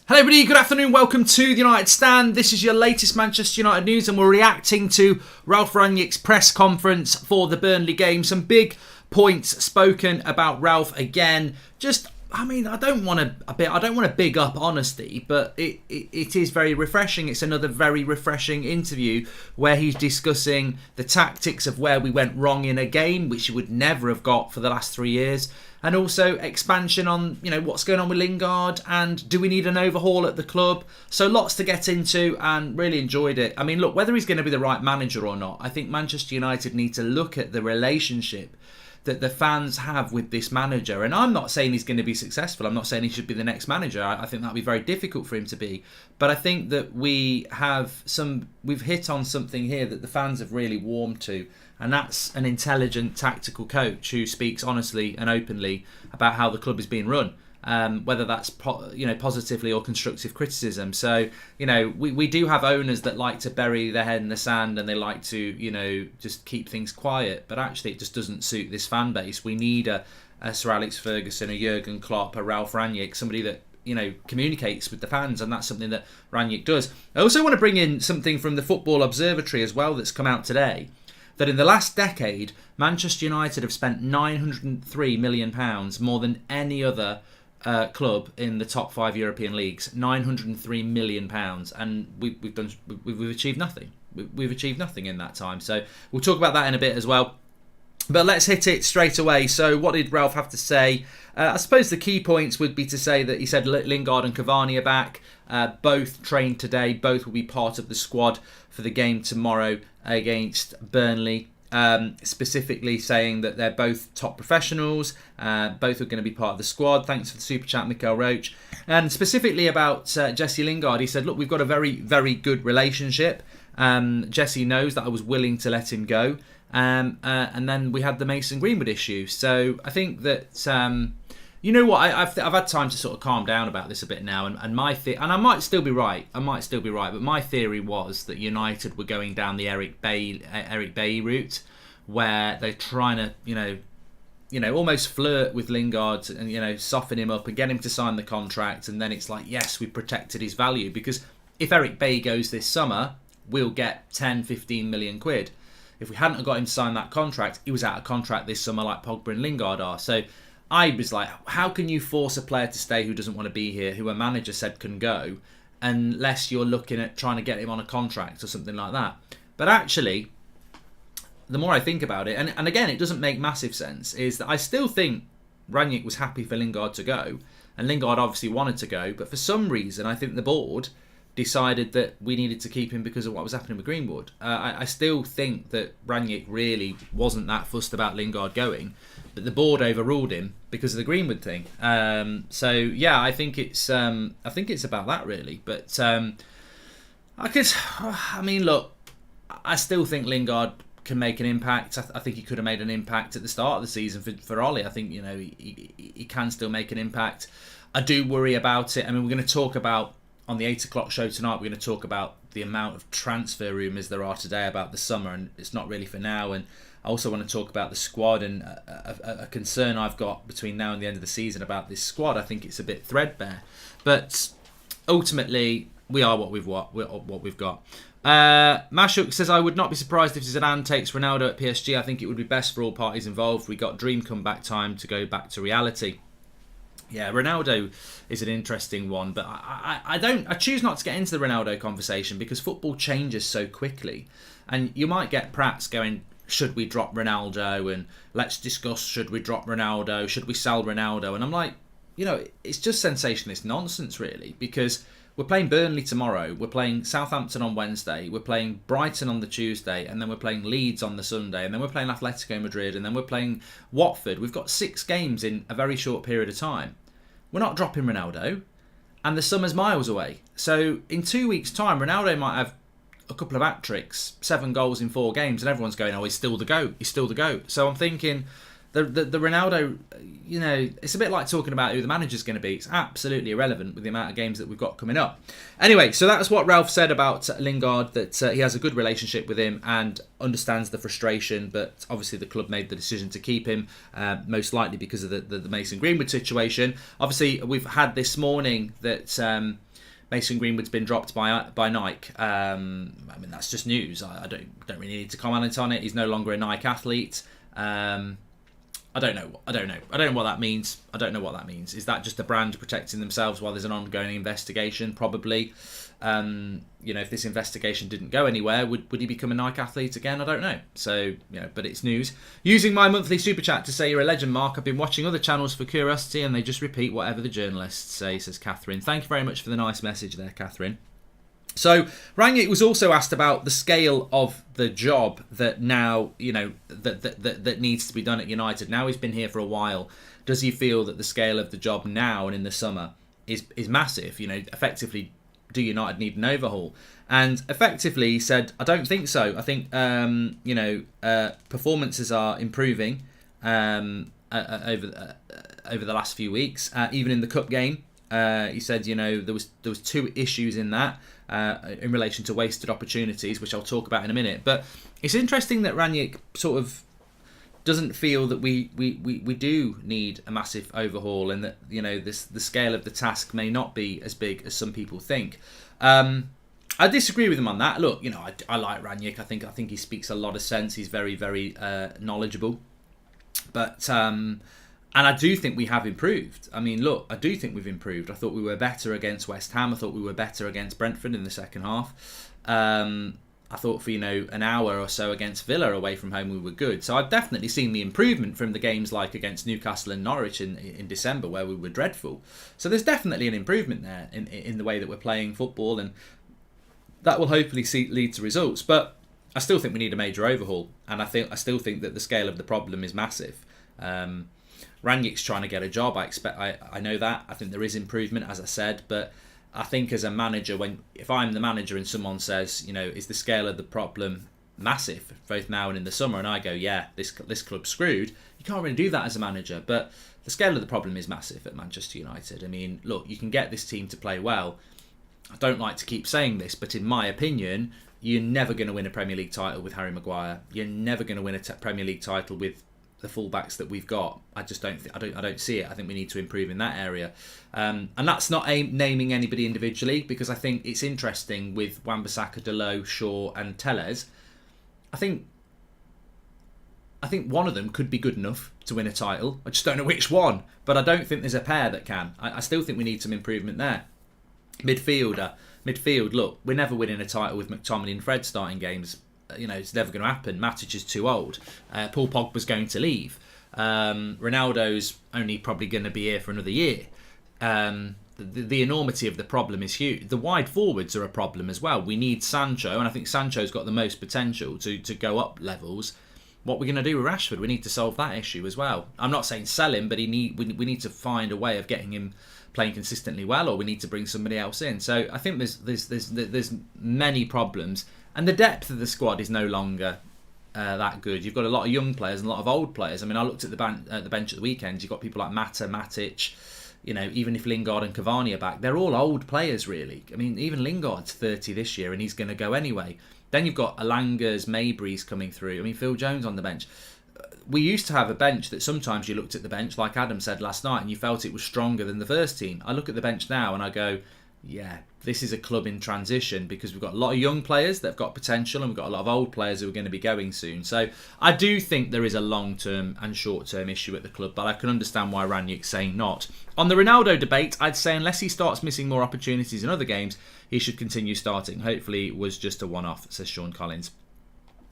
Hello everybody, good afternoon, welcome to the United Stand. This is your latest Manchester United news and we're reacting to Ralf Rangnick's press conference for the Burnley game. Some big points spoken about Ralf again. I don't want to big up honesty, but it is very refreshing. It's another very refreshing interview where he's discussing the tactics of where we went wrong in a game, which you would never have got for the last 3 years. And also expansion on, what's going on with Lingard and do we need an overhaul at the club? So lots to get into and really enjoyed it. I mean, look, whether he's going to be the right manager or not, I think Manchester United need to look at the relationship that the fans have with this manager. And I'm not saying he's going to be successful. I'm not saying he should be the next manager. I think that'll be very difficult for him to be. But I think that we've hit on something here that the fans have really warmed to. And that's an intelligent tactical coach who speaks honestly and openly about how the club is being run. Whether that's positively or constructive criticism. So we do have owners that like to bury their head in the sand and they like to just keep things quiet. But actually, it just doesn't suit this fan base. We need a Sir Alex Ferguson, a Jurgen Klopp, a Ralf Rangnick, somebody that communicates with the fans, and that's something that Rangnick does. I also want to bring in something from the Football Observatory as well that's come out today. That in the last decade, Manchester United have spent £903 million more than any other club in the top 5 European leagues. £903 million, and we've achieved nothing. We've achieved nothing in that time. So we'll talk about that in a bit as well. But let's hit it straight away. So what did Ralf have to say? I suppose the key points would be to say that he said Lingard and Cavani are back. Both trained today. Both will be part of the squad for the game tomorrow against Burnley. Specifically saying that they're both top professionals. Both are going to be part of the squad. Thanks for the super chat, Mikael Roach. And specifically about Jesse Lingard, he said, look, we've got a very, very good relationship. Jesse knows that I was willing to let him go. And then we had the Mason Greenwood issue. So I think that I've had time to sort of calm down about this a bit now, and I might still be right. But my theory was that United were going down the Eric Bailly route, where they're trying to almost flirt with Lingard and soften him up and get him to sign the contract, and then it's like, yes, we protected his value, because if Eric Bailly goes this summer, we'll get 10-15 million quid. If we hadn't got him to sign that contract, he was out of contract this summer like Pogba and Lingard are. So I was like, how can you force a player to stay who doesn't want to be here, who a manager said can go, unless you're looking at trying to get him on a contract or something like that? But actually, the more I think about it, and again, it doesn't make massive sense, is that I still think Rangnick was happy for Lingard to go, and Lingard obviously wanted to go, but for some reason, I think the board decided that we needed to keep him because of what was happening with Greenwood. I still think that Rangnick really wasn't that fussed about Lingard going, but the board overruled him because of the Greenwood thing. So yeah, I think it's about that really. But look, I still think Lingard can make an impact. I think he could have made an impact at the start of the season for Ollie. I think he can still make an impact. I do worry about it. I mean, we're going to talk about, on the 8 o'clock show tonight, we're going to talk about the amount of transfer rumours there are today about the summer, and it's not really for now. And I also want to talk about the squad and a concern I've got between now and the end of the season about this squad. I think it's a bit threadbare, but ultimately we are what we've got. Mashuk says, I would not be surprised if Zidane takes Ronaldo at PSG. I think it would be best for all parties involved. We got dream comeback time to go back to reality. Yeah, Ronaldo is an interesting one, but I choose not to get into the Ronaldo conversation because football changes so quickly, and you might get Prats going, should we drop Ronaldo, and let's discuss, should we drop Ronaldo, should we sell Ronaldo? And I'm like, it's just sensationalist nonsense really, because we're playing Burnley tomorrow, we're playing Southampton on Wednesday, we're playing Brighton on the Tuesday, and then we're playing Leeds on the Sunday, and then we're playing Atletico Madrid, and then we're playing Watford. We've got 6 games in a very short period of time. We're not dropping Ronaldo, and the summer's miles away. So in 2 weeks' time, Ronaldo might have a couple of hat-tricks, 7 goals in 4 games, and everyone's going, oh, he's still the GOAT, he's still the GOAT. So I'm thinking, the Ronaldo, it's a bit like talking about who the manager's going to be. It's absolutely irrelevant with the amount of games that we've got coming up. Anyway, so that's what Ralf said about Lingard, that he has a good relationship with him and understands the frustration, but obviously the club made the decision to keep him, most likely because of the Mason Greenwood situation. Obviously, we've had this morning that Mason Greenwood's been dropped by Nike. I mean, that's just news. I don't really need to comment on it. He's no longer a Nike athlete. I don't know what that means. I don't know what that means. Is that just the brand protecting themselves while there's an ongoing investigation? Probably. If this investigation didn't go anywhere, would he become a Nike athlete again? I don't know. So, but it's news. Using my monthly super chat to say you're a legend, Mark. I've been watching other channels for curiosity and they just repeat whatever the journalists say, says Catherine. Thank you very much for the nice message there, Catherine. So Rangnick was also asked about the scale of the job that now, that needs to be done at United. Now he's been here for a while. Does he feel that the scale of the job now and in the summer is massive? Effectively, do United need an overhaul? And effectively he said, I don't think so. I think, performances are improving over the last few weeks. Even in the cup game, he said, there was 2 issues in that. In relation to wasted opportunities, which I'll talk about in a minute. But it's interesting that Rangnick sort of doesn't feel that we do need a massive overhaul, and that the scale of the task may not be as big as some people think. I disagree with him on that. Look, I like Rangnick. I think he speaks a lot of sense. He's very, very knowledgeable. But and I do think we have improved. I mean, look, I do think we've improved. I thought we were better against West Ham. I thought we were better against Brentford in the second half. I thought for, an hour or so against Villa away from home, we were good. So I've definitely seen the improvement from the games like against Newcastle and Norwich in December, where we were dreadful. So there's definitely an improvement there in the way that we're playing football, and that will hopefully lead to results. But I still think we need a major overhaul, and I still think that the scale of the problem is massive. Rangnick's trying to get a job. I know that. I think there is improvement, as I said, but I think as a manager, if I'm the manager and someone says, is the scale of the problem massive, both now and in the summer, and I go, yeah, this club's screwed, you can't really do that as a manager. But the scale of the problem is massive at Manchester United. I mean, look, you can get this team to play well. I don't like to keep saying this, but in my opinion, you're never going to win a Premier League title with Harry Maguire. You're never going to win a Premier League title with the fullbacks that we've got. I just don't see it. I think we need to improve in that area, and that's not naming anybody individually, because I think it's interesting with Wan-Bissaka, Dalot, Shaw, and Telles. I think one of them could be good enough to win a title. I just don't know which one, but I don't think there's a pair that can. I still think we need some improvement there. Midfield. Look, we're never winning a title with McTominay and Fred starting games. It's never going to happen. Matic is too old. Paul Pogba's going to leave. Ronaldo's only probably going to be here for another year. The enormity of the problem is huge. The wide forwards are a problem as well. We need Sancho, and I think Sancho's got the most potential to go up levels. What we're going to do with Rashford, we need to solve that issue as well. I'm not saying sell him, but we need to find a way of getting him playing consistently well, or we need to bring somebody else in. So I think there's many problems. And the depth of the squad is no longer that good. You've got a lot of young players and a lot of old players. I mean, I looked at the bench at the weekend. You've got people like Mata, Matic. Even if Lingard and Cavani are back, they're all old players, really. I mean, even Lingard's 30 this year, and he's going to go anyway. Then you've got Alangas, Mabry's coming through. I mean, Phil Jones on the bench. We used to have a bench that sometimes you looked at the bench, like Adam said last night, and you felt it was stronger than the first team. I look at the bench now and I go, yeah, this is a club in transition, because we've got a lot of young players that have got potential, and we've got a lot of old players who are going to be going soon. So I do think there is a long-term and short-term issue at the club, but I can understand why Rangnick's saying not. On the Ronaldo debate, I'd say unless he starts missing more opportunities in other games, he should continue starting. Hopefully it was just a one-off, says Sean Collins.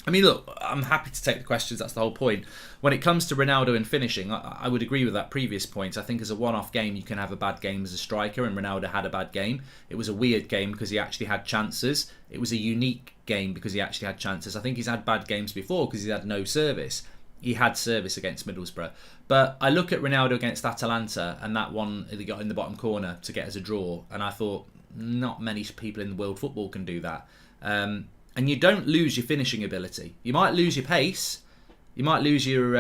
I mean, look, I'm happy to take the questions. That's the whole point. When it comes to Ronaldo and finishing, I would agree with that previous point. I think as a one-off game, you can have a bad game as a striker, and Ronaldo had a bad game. It was a weird game because he actually had chances. It was a unique game because he actually had chances. I think he's had bad games before because he had no service. He had service against Middlesbrough. But I look at Ronaldo against Atalanta, and that one that he got in the bottom corner to get as a draw, and I thought, not many people in the world football can do that. And you don't lose your finishing ability. You might lose your pace, you might lose your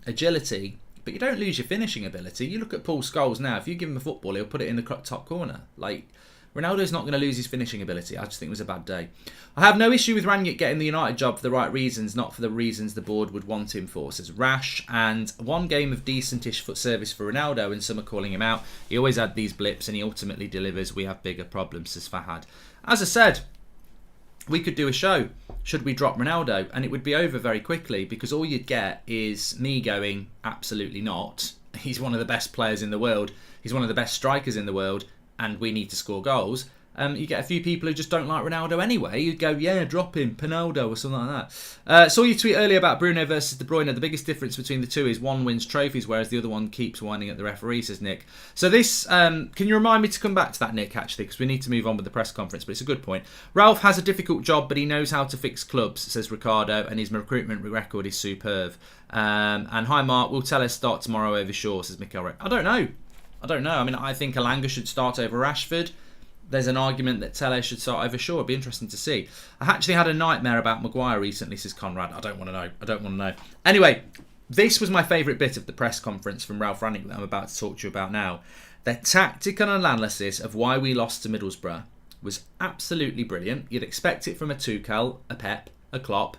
agility, but you don't lose your finishing ability. You look at Paul Scholes now. If you give him a football, he'll put it in the top corner. Like, Ronaldo's not going to lose his finishing ability. I just think it was a bad day. I have no issue with Rangnick getting the United job for the right reasons, not for the reasons the board would want him for, says Rash. And one game of decentish foot service for Ronaldo, and some are calling him out. He always had these blips and he ultimately delivers. We have bigger problems, says Fahad. As I said, we could do a show, should we drop Ronaldo? And it would be over very quickly, because all you'd get is me going, absolutely not. He's one of the best players in the world. He's one of the best strikers in the world. And we need to score goals. You get a few people who just don't like Ronaldo anyway. You go, yeah, drop him, Pinaldo or something like that. Saw your tweet earlier about Bruno versus De Bruyne. The biggest difference between the two is one wins trophies, whereas the other one keeps whining at the referee, says Nick. So this, can you remind me to come back to that, Nick, actually, because we need to move on with the press conference, but it's a good point. Ralph has a difficult job, but he knows how to fix clubs, says Ricardo, and his recruitment record is superb. And hi, Mark, will Telles start tomorrow over Shaw, says Mikel. I don't know. I mean, I think Elanga should start over Rashford. There's an argument that Telles should start over Shaw. It'd be interesting to see. I actually had a nightmare about Maguire recently, says Conrad. I don't want to know. Anyway, this was my favourite bit of the press conference from Ralph Rangnick that I'm about to talk to you about now. Their tactical analysis of why we lost to Middlesbrough was absolutely brilliant. You'd expect it from a Tuchel, a Pep, a Klopp.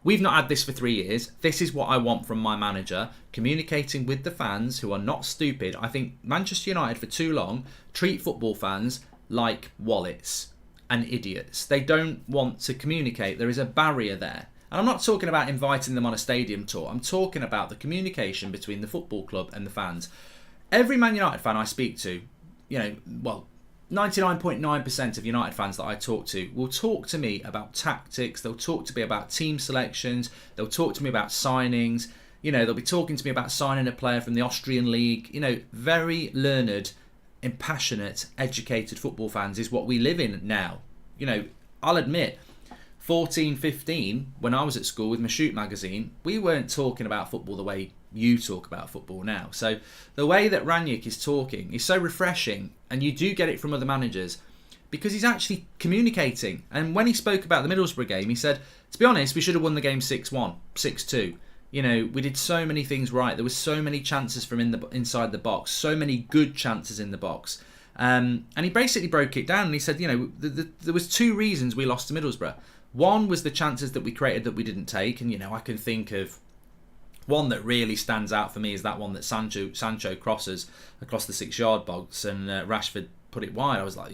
We've not had this for 3 years. This is what I want from my manager. Communicating with the fans who are not stupid. I think Manchester United for too long treat football fans like wallets and idiots. They don't want to communicate. There is a barrier there. And I'm not talking about inviting them on a stadium tour. I'm talking about the communication between the football club and the fans. Every Man United fan I speak to, 99.9% of United fans that I talk to will talk to me about tactics. They'll talk to me about team selections. They'll talk to me about signings. They'll be talking to me about signing a player from the Austrian league. Very learned, impassionate, educated football fans is what we live in now. I'll admit, 14, 15, when I was at school with my Shoot magazine, we weren't talking about football the way you talk about football now. So the way that Rangnick is talking is so refreshing, and you do get it from other managers because he's actually communicating. And when he spoke about the Middlesbrough game, he said, to be honest, we should have won the game 6-1, 6-2. We did so many things right. There were so many chances from inside the box, so many good chances in the box. And he basically broke it down and he said, there was two reasons we lost to Middlesbrough. One was the chances that we created that we didn't take. And, I can think of one that really stands out for me is that one that Sancho crosses across the 6-yard box and Rashford put it wide. I was like,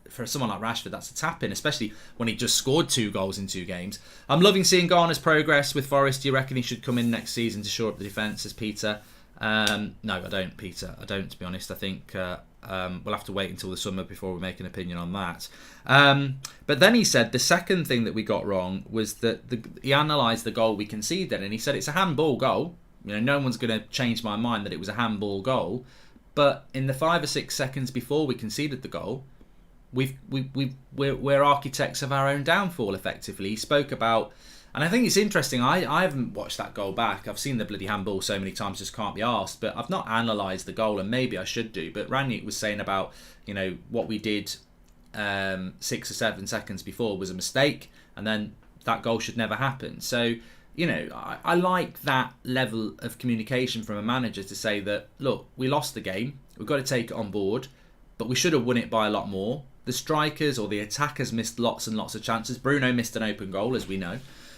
for someone like Rashford, that's a tap-in, especially when he just scored 2 goals in 2 games. I'm loving seeing Garner's progress with Forest. Do you reckon he should come in next season to shore up the defence, says Peter? No, I don't, Peter. I don't, to be honest. I think we'll have to wait until the summer before we make an opinion on that. But then he said the second thing that we got wrong was that he analysed the goal we conceded, and he said it's a handball goal. No one's going to change my mind that it was a handball goal. But in the 5 or 6 seconds before we conceded the goal, we're architects of our own downfall, effectively. He spoke about, and I think it's interesting, I haven't watched that goal back. I've seen the bloody handball so many times, just can't be arsed, but I've not analysed the goal, and maybe I should do. But Rangnick was saying about, what we did 6 or 7 seconds before was a mistake, and then that goal should never happen. So, I like that level of communication from a manager to say that, look, we lost the game, we've got to take it on board, but we should have won it by a lot more. The strikers or the attackers missed lots and lots of chances. Bruno missed an open goal, as we know.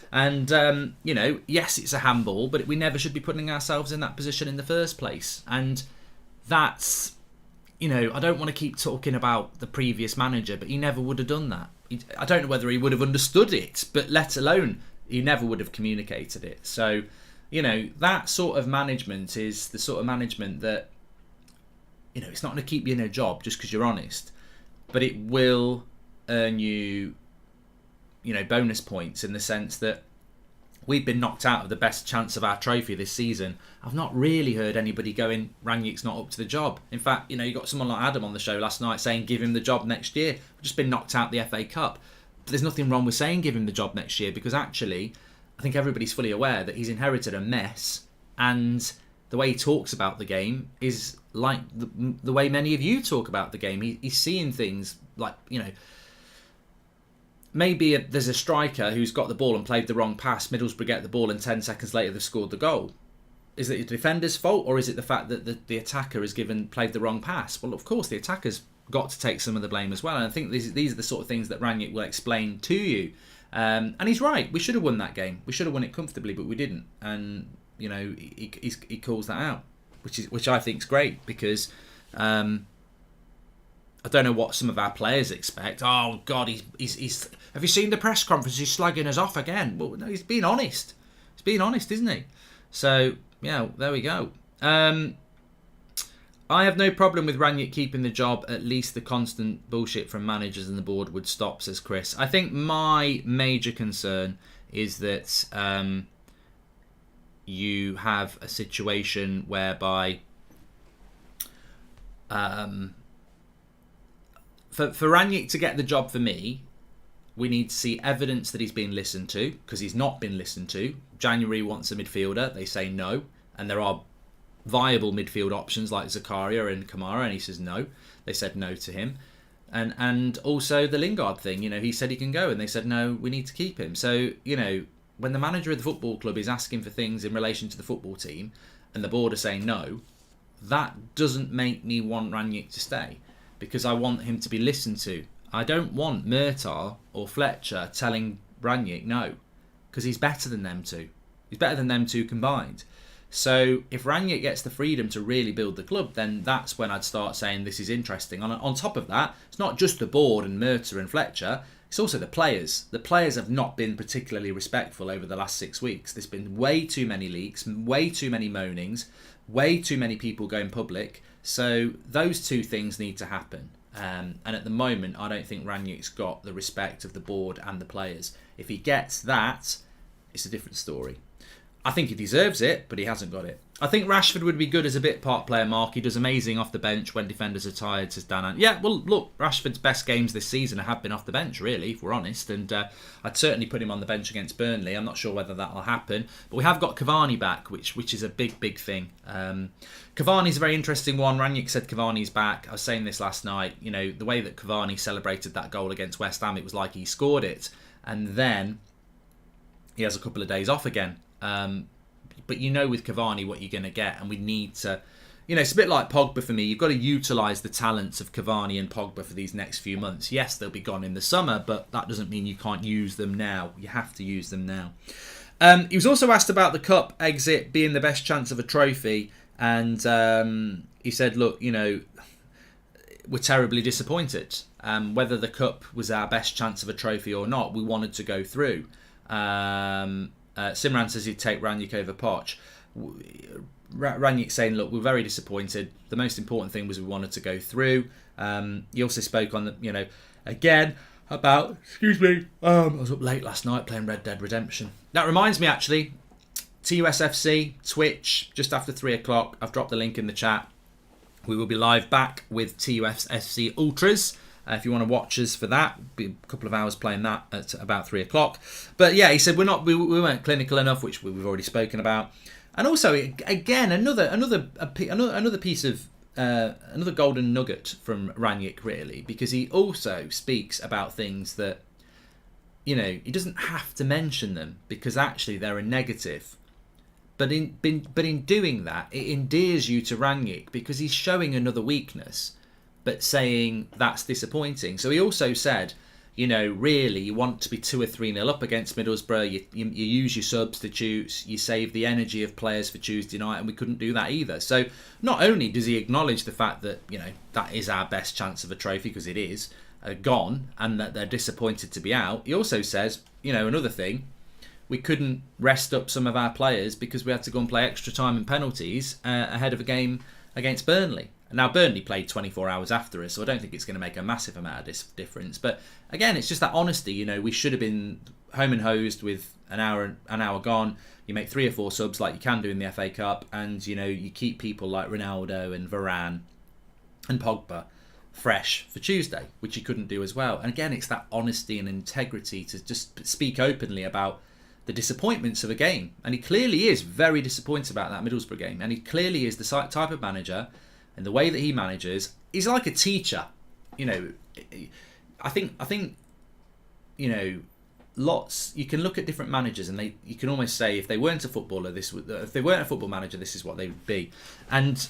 And, yes, it's a handball, but we never should be putting ourselves in that position in the first place. And that's, I don't want to keep talking about the previous manager, but he never would have done that. I don't know whether he would have understood it, but let alone he never would have communicated it. So, that sort of management is the sort of management that, it's not going to keep you in a job just because you're honest, but it will earn you, bonus points in the sense that we've been knocked out of the best chance of our trophy this season. I've not really heard anybody going, Rangnick's not up to the job. In fact, you got someone like Adam on the show last night saying give him the job next year. We've just been knocked out the FA Cup. But there's nothing wrong with saying give him the job next year, because actually I think everybody's fully aware that he's inherited a mess, and the way he talks about the game is like the way many of you talk about the game. He's seeing things like, maybe there's a striker who's got the ball and played the wrong pass. Middlesbrough get the ball and 10 seconds later they've scored the goal. Is it the defender's fault, or is it the fact that the attacker has played the wrong pass? Well, of course, the attacker's got to take some of the blame as well. And I think these are the sort of things that Rangnick will explain to you. And he's right. We should have won that game. We should have won it comfortably, but we didn't. And he calls that out, which I think is great, because I don't know what some of our players expect. Oh God, he's have you seen the press conference? He's slagging us off again. Well, no, he's being honest. He's being honest, isn't he? So yeah, there we go. I have no problem with Rangnick keeping the job. At least the constant bullshit from managers and the board would stop, says Chris. I think my major concern is that you have a situation whereby for Rangnick to get the job, for me, we need to see evidence that he's been listened to, because he's not been listened to. January wants a midfielder. They say no. And there are viable midfield options like Zakaria and Kamara, and he says no. They said no to him. And also the Lingard thing, he said he can go, and they said no, we need to keep him. So, when the manager of the football club is asking for things in relation to the football team and the board are saying no, that doesn't make me want Rangnick to stay, because I want him to be listened to. I don't want Murtaugh or Fletcher telling Rangnick no, because he's better than them two. He's better than them two combined. So if Rangnick gets the freedom to really build the club, then that's when I'd start saying this is interesting. On top of that, it's not just the board and Murtaugh and Fletcher, it's also the players. The players have not been particularly respectful over the last 6 weeks. There's been way too many leaks, way too many moanings, way too many people going public. So those two things need to happen. And at the moment, I don't think Rangnick's got the respect of the board and the players. If he gets that, it's a different story. I think he deserves it, but he hasn't got it. I think Rashford would be good as a bit part player, Mark. He does amazing off the bench when defenders are tired, says Dan. Yeah, well, look, Rashford's best games this season have been off the bench, really, if we're honest. And I'd certainly put him on the bench against Burnley. I'm not sure whether that'll happen. But we have got Cavani back, which is a big, big thing. Cavani's a very interesting one. Rangnick said Cavani's back. I was saying this last night. The way that Cavani celebrated that goal against West Ham, it was like he scored it. And then he has a couple of days off again. But with Cavani what you're going to get, and we need to, it's a bit like Pogba for me. You've got to utilise the talents of Cavani and Pogba for these next few months. Yes, they'll be gone in the summer, but that doesn't mean you can't use them now. You have to use them now. He was also asked about the cup exit being the best chance of a trophy, and he said, look, we're terribly disappointed. Whether the cup was our best chance of a trophy or not, we wanted to go through. Simran says he'd take Rangnick over Poch. Rangnick saying, look, we're very disappointed. The most important thing was we wanted to go through. He also spoke on the, again about, I was up late last night playing Red Dead Redemption. That reminds me, actually, TUSFC, Twitch, just after 3 o'clock. I've dropped the link in the chat. We will be live back with TUSFC Ultras. If you want to watch us for that, be a couple of hours playing that at about 3 o'clock. But yeah, he said we weren't clinical enough, which we've already spoken about. And also, again, another piece of another golden nugget from Rangnick, really, because he also speaks about things that he doesn't have to mention them because actually they're a negative. But in doing that, it endears you to Rangnick because he's showing another weakness, but saying that's disappointing. So he also said, really, you want to be 2 or 3-0 up against Middlesbrough. You use your substitutes. You save the energy of players for Tuesday night, and we couldn't do that either. So not only does he acknowledge the fact that that is our best chance of a trophy, because it is gone, and that they're disappointed to be out. He also says, another thing, we couldn't rest up some of our players because we had to go and play extra time and penalties ahead of a game against Burnley. Now, Burnley played 24 hours after us, so I don't think it's going to make a massive amount of difference. But again, it's just that honesty. We should have been home and hosed with an hour gone. You make 3 or 4 subs like you can do in the FA Cup, and you keep people like Ronaldo and Varane and Pogba fresh for Tuesday, which you couldn't do as well. And again, it's that honesty and integrity to just speak openly about the disappointments of a game. And he clearly is very disappointed about that Middlesbrough game, and he clearly is the type of manager. And the way that he manages, he's like a teacher. I think lots. You can look at different managers, and you can almost say if they weren't a footballer, if they weren't a football manager, this is what they would be. And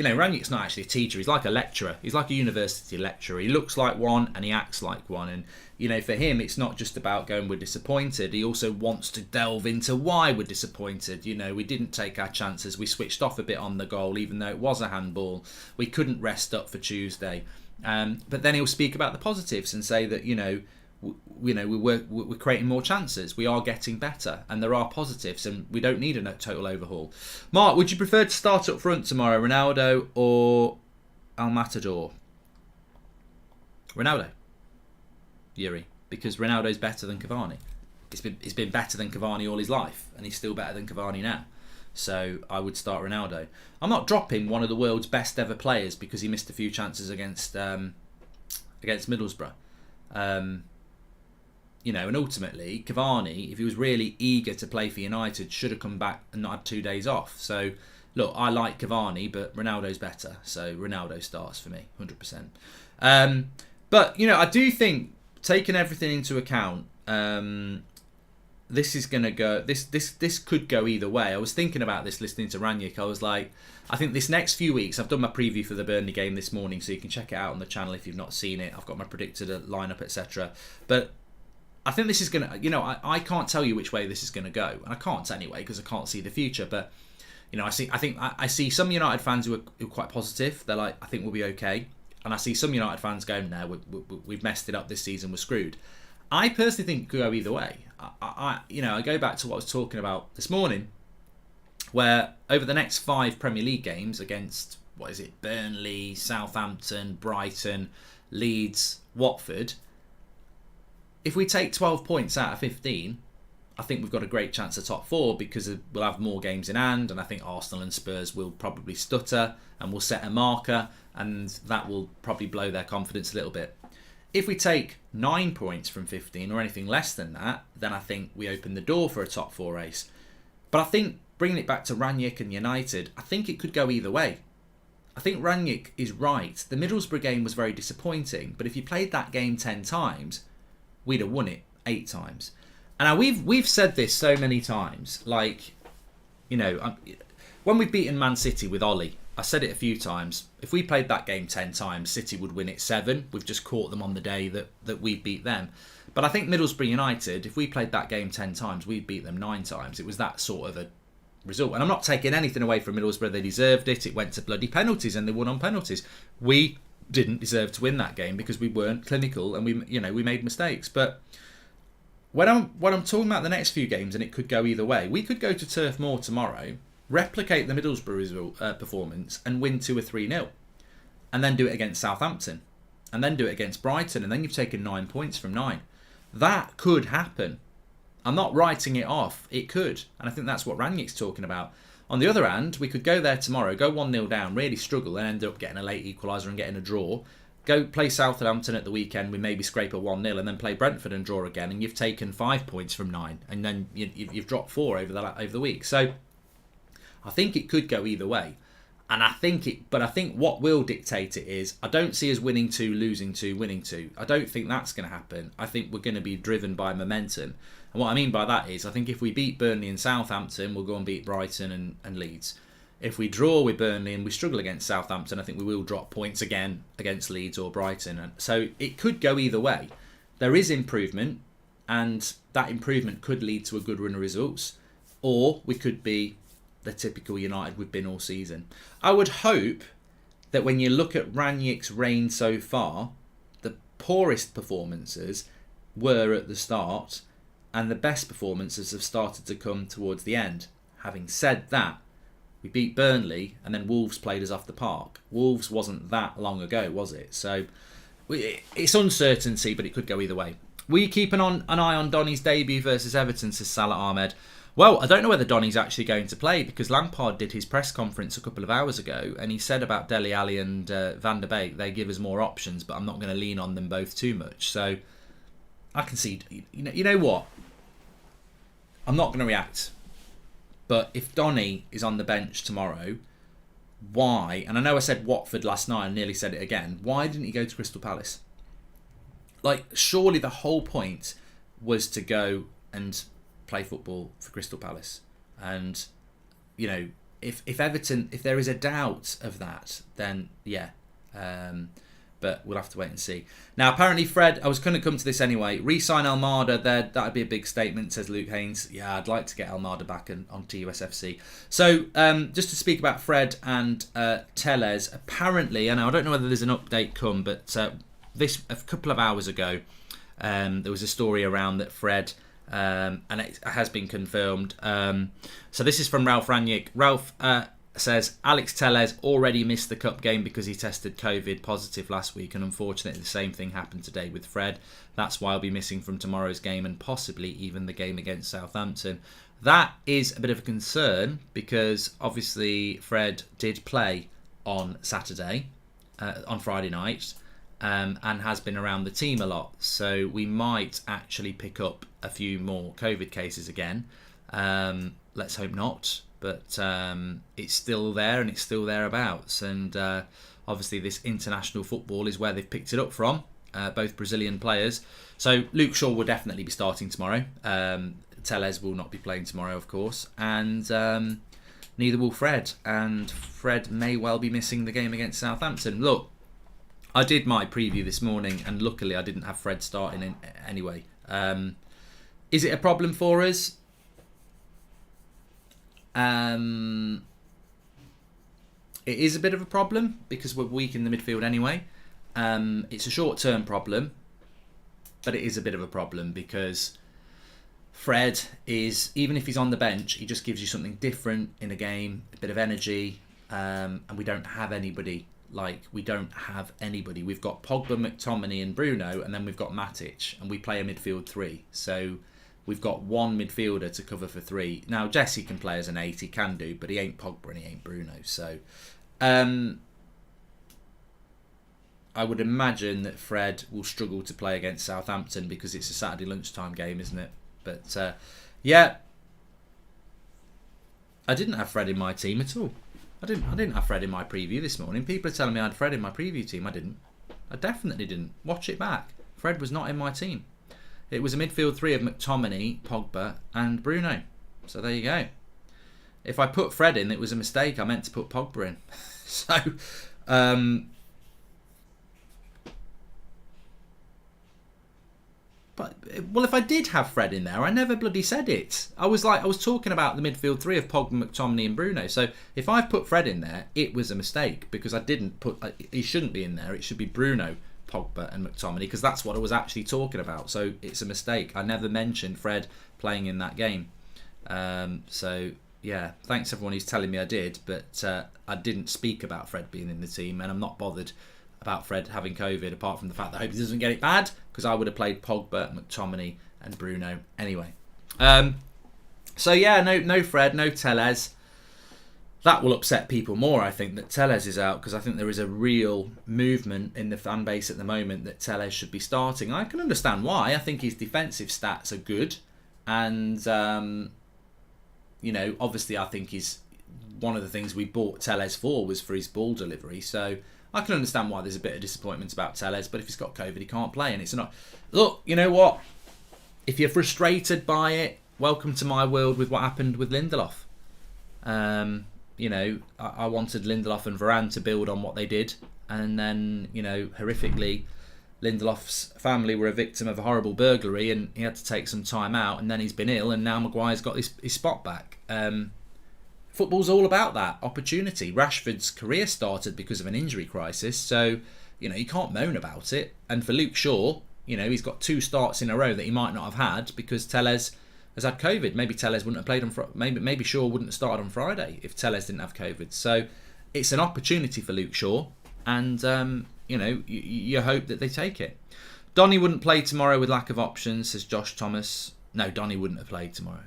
Rangnick's not actually a teacher. He's like a lecturer. He's like a university lecturer. He looks like one and he acts like one. And, for him, it's not just about going, we're disappointed. He also wants to delve into why we're disappointed. We didn't take our chances. We switched off a bit on the goal, even though it was a handball. We couldn't rest up for Tuesday. But then he'll speak about the positives and say that, we're creating more chances. We are getting better, and there are positives, and we don't need a total overhaul. Mark, would you prefer to start up front tomorrow, Ronaldo or El Matador? Ronaldo, Yuri, because Ronaldo's better than Cavani. He's been better than Cavani all his life, and he's still better than Cavani now. So I would start Ronaldo. I'm not dropping one of the world's best ever players because he missed a few chances against Middlesbrough. And ultimately, Cavani, if he was really eager to play for United, should have come back and not had 2 days off. So, look, I like Cavani, but Ronaldo's better. So, Ronaldo starts for me, 100%. But, I do think, taking everything into account, this is going to go... This could go either way. I was thinking about this listening to Rangnick. I was like, I think this next few weeks... I've done my preview for the Burnley game this morning, so you can check it out on the channel if you've not seen it. I've got my predicted lineup, etc. But I think this is going to... I can't tell you which way this is going to go. And I can't anyway, because I can't see the future. But, I see some United fans who are quite positive. They're like, I think we'll be okay. And I see some United fans going, no, we've messed it up this season, we're screwed. I personally think it could go either way. I go back to what I was talking about this morning, where over the next 5 Premier League games against, Burnley, Southampton, Brighton, Leeds, Watford, if we take 12 points out of 15, I think we've got a great chance of top 4 because we'll have more games in hand, and I think Arsenal and Spurs will probably stutter and will set a marker, and that will probably blow their confidence a little bit. If we take 9 points from 15 or anything less than that, then I think we open the door for a top 4 race. But I think, bringing it back to Rangnick and United, I think it could go either way. I think Rangnick is right. The Middlesbrough game was very disappointing, but if you played that game 10 times, we'd have won it 8 times. And now we've said this so many times, like, when we've beaten Man City with Ollie, I said it a few times, if we played that game 10 times, City would win it 7. We've just caught them on the day that we beat them. But I think Middlesbrough United, if we played that game 10 times, we'd beat them 9 times. It was that sort of a result. And I'm not taking anything away from Middlesbrough. They deserved it. It went to bloody penalties and they won on penalties. We didn't deserve to win that game because we weren't clinical and we made mistakes. But when I'm talking about the next few games, and it could go either way, we could go to Turf Moor tomorrow, replicate the Middlesbrough performance and win 2 or 3-0, and then do it against Southampton, and then do it against Brighton, and then you've taken 9 points from 9. That could happen. I'm not writing it off. It could, and I think that's what Rangnick's talking about. On the other hand, we could go there tomorrow, go 1-0 down, really struggle, and end up getting a late equaliser and getting a draw. Go play Southampton at the weekend, we maybe scrape a 1-0, and then play Brentford and draw again, and you've taken 5 points from 9, and then you've dropped 4 over the week. So I think it could go either way. And I think what will dictate it is, I don't see us winning 2, losing 2, winning 2. I don't think that's going to happen. I think we're going to be driven by momentum. And what I mean by that is, I think if we beat Burnley and Southampton, we'll go and beat Brighton and Leeds. If we draw with Burnley and we struggle against Southampton, I think we will drop points again against Leeds or Brighton. And so it could go either way. There is improvement, and that improvement could lead to a good run of results. Or we could be the typical United we've been all season. I would hope that when you look at Rangnick's reign so far, the poorest performances were at the start and the best performances have started to come towards the end. Having said that, we beat Burnley and then Wolves played us off the park. Wolves wasn't that long ago, was it? So it's uncertainty, but it could go either way. Will you keep an eye on Donny's debut versus Everton, says Salah Ahmed? Well, I don't know whether Donny's actually going to play, because Lampard did his press conference a couple of hours ago and he said about Dele Alli and Van der Beek, they give us more options, but I'm not going to lean on them both too much. So I can see, you know what? I'm not going to react. But if Donny is on the bench tomorrow, why, and I know I said Watford last night and nearly said it again, why didn't he go to Crystal Palace? Like, surely the whole point was to go and play football for Crystal Palace. And, if Everton, if there is a doubt of that, then yeah. But we'll have to wait and see. Now, apparently, Fred, I was going to come to this anyway. Re-sign Almada, there, that'd be a big statement, says Luke Haynes. Yeah, I'd like to get Almada back on TUSFC. So, just to speak about Fred and Tellez, apparently, and I don't know whether there's an update come, but this a couple of hours ago, there was a story around that Fred, and it has been confirmed. So this is from Ralph Rangnick. Ralph says Alex Tellez already missed the cup game because he tested COVID positive last week, and unfortunately the same thing happened today with Fred. That's why I'll be missing from tomorrow's game and possibly even the game against Southampton. That is a bit of a concern because obviously Fred did play on Saturday, on Friday night, and has been around the team a lot. So we might actually pick up a few more COVID cases again. Let's hope not. But it's still there and it's still thereabouts. And obviously this international football is where they've picked it up from, both Brazilian players. So Luke Shaw will definitely be starting tomorrow. Tellez will not be playing tomorrow, of course. And neither will Fred. And Fred may well be missing the game against Southampton. Look, I did my preview this morning and luckily I didn't have Fred starting in anyway. Is it a problem for us? It is a bit of a problem because we're weak in the midfield anyway. It's a short-term problem, but it is a bit of a problem because Fred is, even if he's on the bench, he just gives you something different in a game, a bit of energy, and we don't have anybody. We don't have anybody. We've got Pogba, McTominay and Bruno, and then we've got Matic, and we play a midfield three. So we've got one midfielder to cover for three. Now, Jesse can play as an 8, he can do, but he ain't Pogba and he ain't Bruno. So I would imagine that Fred will struggle to play against Southampton because it's a Saturday lunchtime game, isn't it? But yeah, I didn't have Fred in my team at all. I didn't have Fred in my preview this morning. People are telling me I had Fred in my preview team. I didn't. I definitely didn't. Watch it back. Fred was not in my team. It was a midfield three of McTominay, Pogba and Bruno. So there you go. If I put Fred in, it was a mistake. I meant to put Pogba in. So, well, if I did have Fred in there, I never bloody said it. I was talking about the midfield three of Pogba, McTominay and Bruno. So if I put Fred in there, it was a mistake because I didn't put. He shouldn't be in there. It should be Bruno, Pogba and McTominay because that's what I was actually talking about. So it's a mistake. I never mentioned Fred playing in that game. So yeah, thanks everyone who's telling me I did, but I didn't speak about Fred being in the team, and I'm not bothered about Fred having COVID apart from the fact that I hope he doesn't get it bad because I would have played Pogba, McTominay and Bruno anyway. So yeah, no Fred, no Tellez. That will upset people more, I think, that Tellez is out because I think there is a real movement in the fan base at the moment that Tellez should be starting. I can understand why. I think his defensive stats are good, and obviously I think he's one of the things we bought Tellez for was for his ball delivery. So I can understand why there's a bit of disappointment about Tellez, but if he's got COVID, he can't play, and it's not. Look, you know what? If you're frustrated by it, welcome to my world with what happened with Lindelof. I wanted Lindelof and Varane to build on what they did, and then, horrifically, Lindelof's family were a victim of a horrible burglary, and he had to take some time out, and then he's been ill, and now Maguire's got his spot back. Football's all about that opportunity. Rashford's career started because of an injury crisis, so you can't moan about it. And for Luke Shaw, he's got 2 starts in a row that he might not have had because Tellez has had COVID. Maybe Tellez wouldn't have played on maybe Shaw wouldn't have started on Friday if Tellez didn't have COVID. So it's an opportunity for Luke Shaw, and you hope that they take it. Donny wouldn't play tomorrow with lack of options, says Josh Thomas. No, Donny wouldn't have played tomorrow.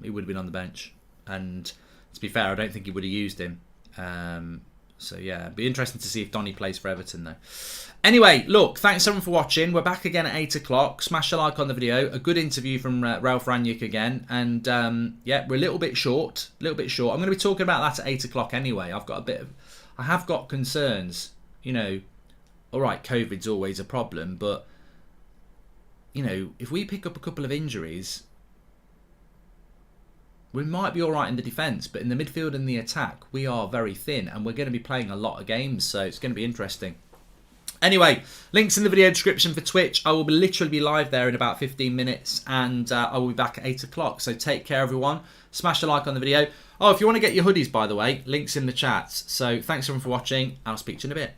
He would have been on the bench, and to be fair, I don't think he would have used him. So yeah, it'd be interesting to see if Donny plays for Everton though. Anyway, look, thanks everyone for watching. We're back again at 8 o'clock. Smash a like on the video. A good interview from Ralph Rangnick again. And yeah, we're a little bit short. I'm going to be talking about that at 8 o'clock anyway. I have got concerns. All right, COVID's always a problem, but if we pick up a couple of injuries, We might be all right in the defence, but in the midfield and the attack, we are very thin, and we're going to be playing a lot of games, so it's going to be interesting. Anyway, links in the video description for Twitch. I will literally be live there in about 15 minutes, and I will be back at 8 o'clock. So take care, everyone. Smash a like on the video. Oh, if you want to get your hoodies, by the way, links in the chat. So thanks, everyone, for watching. I'll speak to you in a bit.